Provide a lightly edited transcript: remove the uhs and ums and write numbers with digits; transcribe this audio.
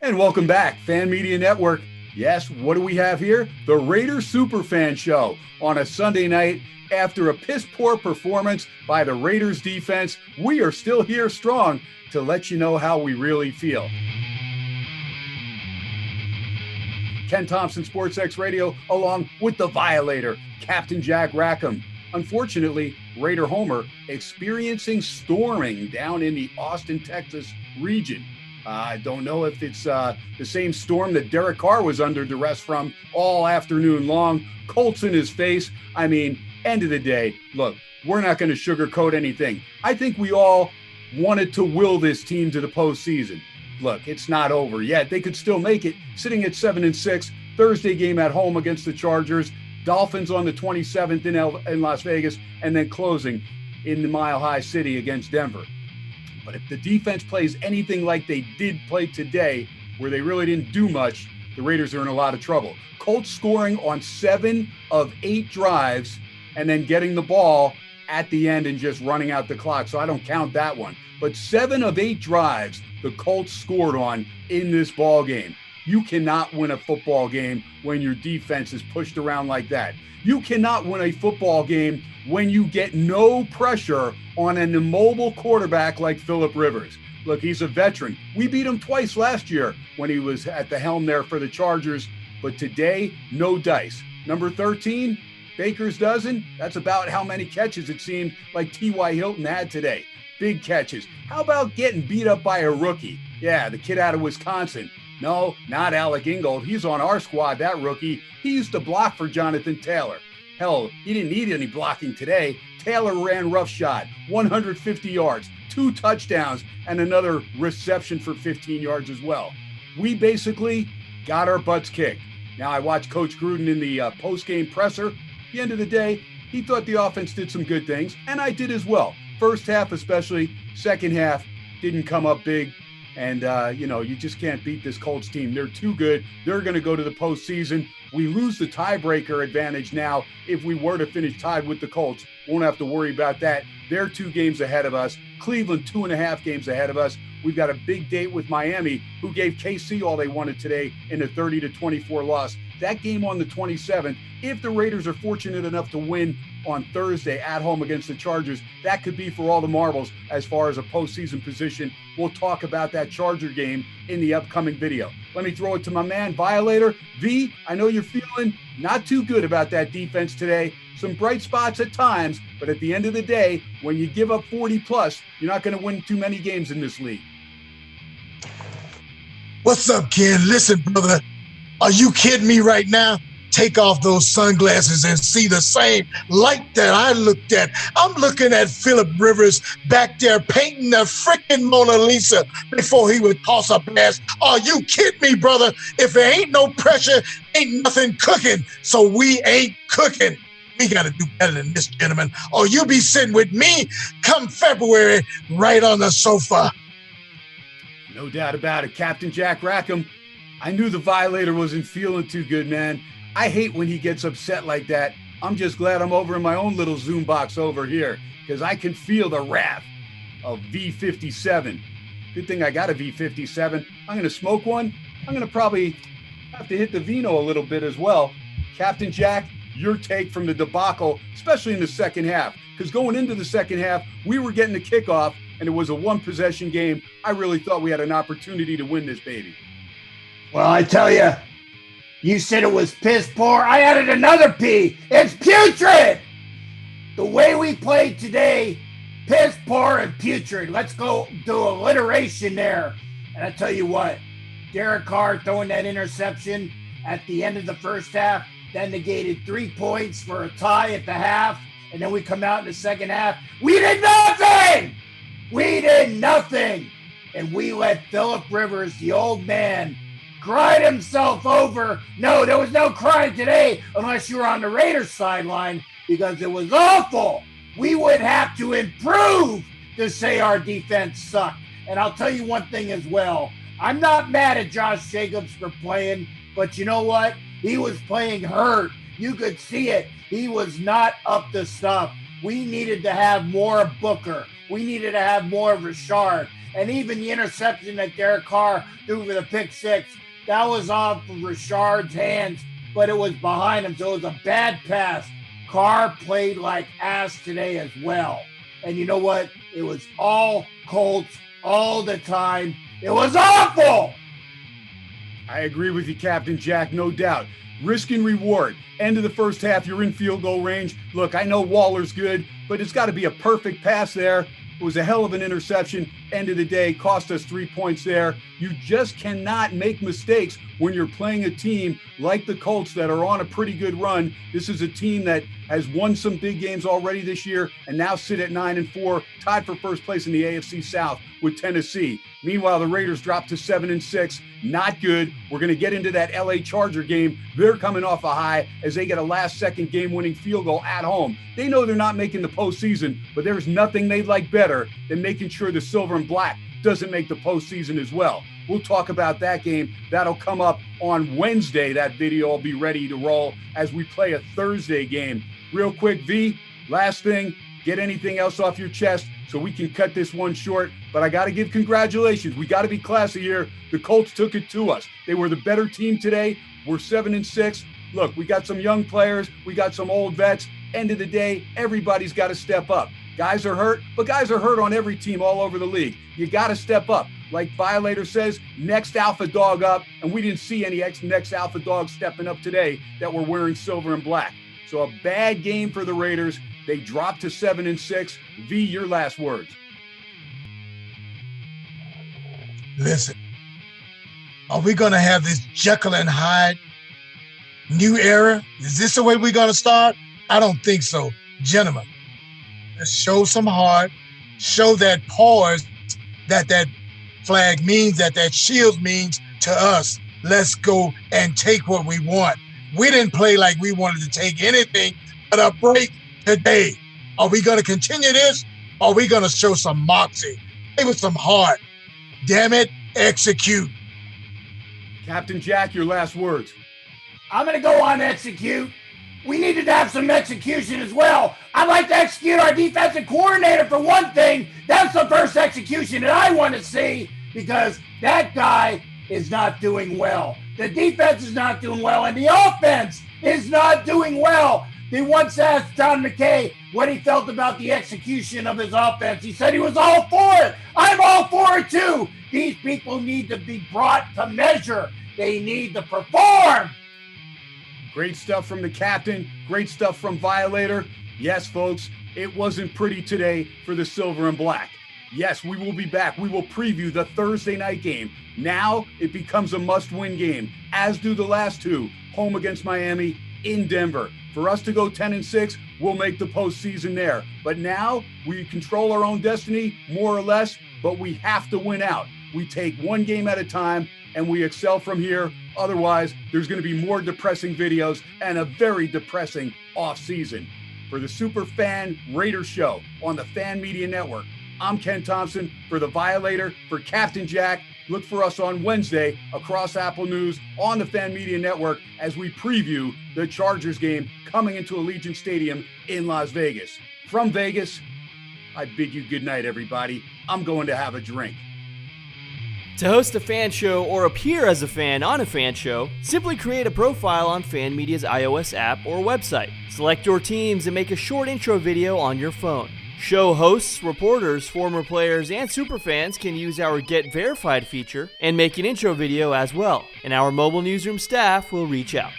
And welcome back, Fan Media Network. Yes, what do we have here? The Raiders Superfan Show on a Sunday night. After a piss-poor performance by the Raiders defense, we are still here strong to let you know how we really feel. Ken Thomson, SportsXradio, along with the Violator, Captain.Jack.Rack.Em. Unfortunately, Raider Homer experiencing storming down in the Austin, Texas region. I don't know if it's the same storm that Derek Carr was under duress from all afternoon long. Colts in his face. I mean, end of the day, look, we're not going to sugarcoat anything. I think we all wanted to will this team to the postseason. Look, it's not over yet. They could still make it, sitting at 7-6. Thursday game at home against the Chargers. Dolphins on the 27th in Las Vegas, and then closing in the Mile High City against Denver. But if the defense plays anything like they did play today, where they really didn't do much, the Raiders are in a lot of trouble. Colts scoring on 7 of 8 drives and then getting the ball at the end and just running out the clock. So I don't count that one. But 7 of 8 drives the Colts scored on in this ball game. You cannot win a football game when your defense is pushed around like that. You cannot win a football game when you get no pressure on an immobile quarterback like Phillip Rivers. Look, he's a veteran. We beat him twice last year when he was at the helm there for the Chargers. But today, no dice. Number 13, Baker's dozen. That's about how many catches it seemed like T.Y. Hilton had today. Big catches. How about getting beat up by a rookie? Yeah, the kid out of Wisconsin. No, not Alec Ingold. He's on our squad, that rookie. He used to block for Jonathan Taylor. Hell, he didn't need any blocking today. Taylor ran roughshod, 150 yards, 2 touchdowns, and another reception for 15 yards as well. We basically got our butts kicked. Now, I watched Coach Gruden in the post-game presser. At the end of the day, he thought the offense did some good things, and I did as well. First half especially, second half didn't come up big. And, you just can't beat this Colts team. They're too good. They're going to go to the postseason. We lose the tiebreaker advantage now. If we were to finish tied with the Colts, won't have to worry about that. They're 2 games ahead of us. Cleveland, 2.5 games ahead of us. We've got a big date with Miami, who gave KC all they wanted today in a 30-24 loss. That game on the 27th, if the Raiders are fortunate enough to win on Thursday at home against the Chargers, that could be for all the marbles as far as a postseason position. We'll talk about that Charger game in the upcoming video. Let me throw it to my man, Violator. V, I know you're feeling not too good about that defense today. Some bright spots at times, but at the end of the day, when you give up 40+, you're not going to win too many games in this league. What's up, Ken? Listen, brother, are you kidding me right now? Take off those sunglasses and see the same light that I looked at. I'm looking at Phillip Rivers back there painting the freaking Mona Lisa before he would toss a pass. Are you kidding me, brother? If there ain't no pressure, ain't nothing cooking. So we ain't cooking. We got to do better than this, gentlemen, or you'll be sitting with me come February right on the sofa. No doubt about it, Captain.Jack.Rack.Em. I knew the Violator wasn't feeling too good, man. I hate when he gets upset like that. I'm just glad I'm over in my own little Zoom box over here because I can feel the wrath of V57. Good thing I got a V57. I'm going to smoke one. I'm going to probably have to hit the vino a little bit as well. Captain Jack, your take from the debacle, especially in the second half. Because going into the second half, we were getting the kickoff, and it was a 1-possession game. I really thought we had an opportunity to win this baby. Well, I tell you, you said it was piss poor. I added another P. It's putrid. The way we played today, piss poor and putrid. Let's go do alliteration there. And I tell you what, Derek Carr throwing that interception at the end of the first half, that negated 3 points for a tie at the half. And then we come out in the second half. We did nothing. We did nothing. And we let Phillip Rivers, the old man, cried himself over. No, there was no crying today unless you were on the Raiders sideline because it was awful. We would have to improve to say our defense sucked. And I'll tell you one thing as well. I'm not mad at Josh Jacobs for playing, but you know what? He was playing hurt. You could see it. He was not up to stuff. We needed to have more Booker. We needed to have more Rashard. And even the interception that Derek Carr threw for the pick six, that was off of Rashard's hands, but it was behind him, so it was a bad pass. Carr played like ass today as well. And you know what? It was all Colts all the time. It was awful! I agree with you, Captain Jack, no doubt. Risk and reward. End of the first half, you're in field goal range. Look, I know Waller's good, but it's got to be a perfect pass there. It was a hell of an interception. End of the day, cost us 3 points there. You just cannot make mistakes when you're playing a team like the Colts that are on a pretty good run. This is a team that has won some big games already this year and now sit at 9-4, tied for first place in the AFC South with Tennessee. Meanwhile, the Raiders dropped to 7-6. Not good. We're going to get into that LA Charger game. They're coming off a high as they get a last-second game-winning field goal at home. They know they're not making the postseason, but there's nothing they'd like better than making sure the silver and black doesn't make the postseason as well. We'll talk about that game. That'll come up on Wednesday. That video will be ready to roll as we play a Thursday game. Real quick, V, last thing, get anything else off your chest so we can cut this one short. But I got to give congratulations. We got to be classy here. The Colts took it to us. They were the better team today. We're 7-6. Look, we got some young players. We got some old vets. End of the day, everybody's got to step up. Guys are hurt, but guys are hurt on every team all over the league. You got to step up. Like Violator says, next alpha dog up, and we didn't see any next alpha dog stepping up today that were wearing silver and black. So a bad game for the Raiders. They dropped to 7-6. V, your last words. Listen, are we going to have this Jekyll and Hyde new era? Is this the way we're going to start? I don't think so. Gentlemen, let's show some heart, show that pause that flag means, that shield means to us. Let's go and take what we want. We didn't play like we wanted to take anything but a break today. Are we going to continue this? Or are we going to show some moxie? Play with some heart. Damn it, execute. Captain Jack, your last words. I'm going to go on execute. We needed to have some execution as well. I'd like to execute our defensive coordinator for one thing. That's the first execution that I want to see because that guy is not doing well. The defense is not doing well, and the offense is not doing well. They once asked John McKay what he felt about the execution of his offense. He said he was all for it. I'm all for it too. These people need to be brought to measure. They need to perform. Great stuff from the captain. Great stuff from Violator. Yes, folks, it wasn't pretty today for the silver and black. Yes, we will be back. We will preview the Thursday night game. Now it becomes a must-win game, as do the last two, home against Miami, in Denver. For us to go 10-6, we'll make the postseason there. But now we control our own destiny, more or less, but we have to win out. We take one game at a time, and we excel from here. Otherwise, there's going to be more depressing videos and a very depressing offseason. For the Super Fan Raider Show on the Fan Media Network, I'm Ken Thomson. For the Violator, for Captain Jack, look for us on Wednesday across Apple News on the Fan Media Network as we preview the Chargers game coming into Allegiant Stadium in Las Vegas. From Vegas, I bid you good night, everybody. I'm going to have a drink. To host a fan show or appear as a fan on a fan show, simply create a profile on Fan Media's iOS app or website. Select your teams and make a short intro video on your phone. Show hosts, reporters, former players, and superfans can use our Get Verified feature and make an intro video as well, and our mobile newsroom staff will reach out.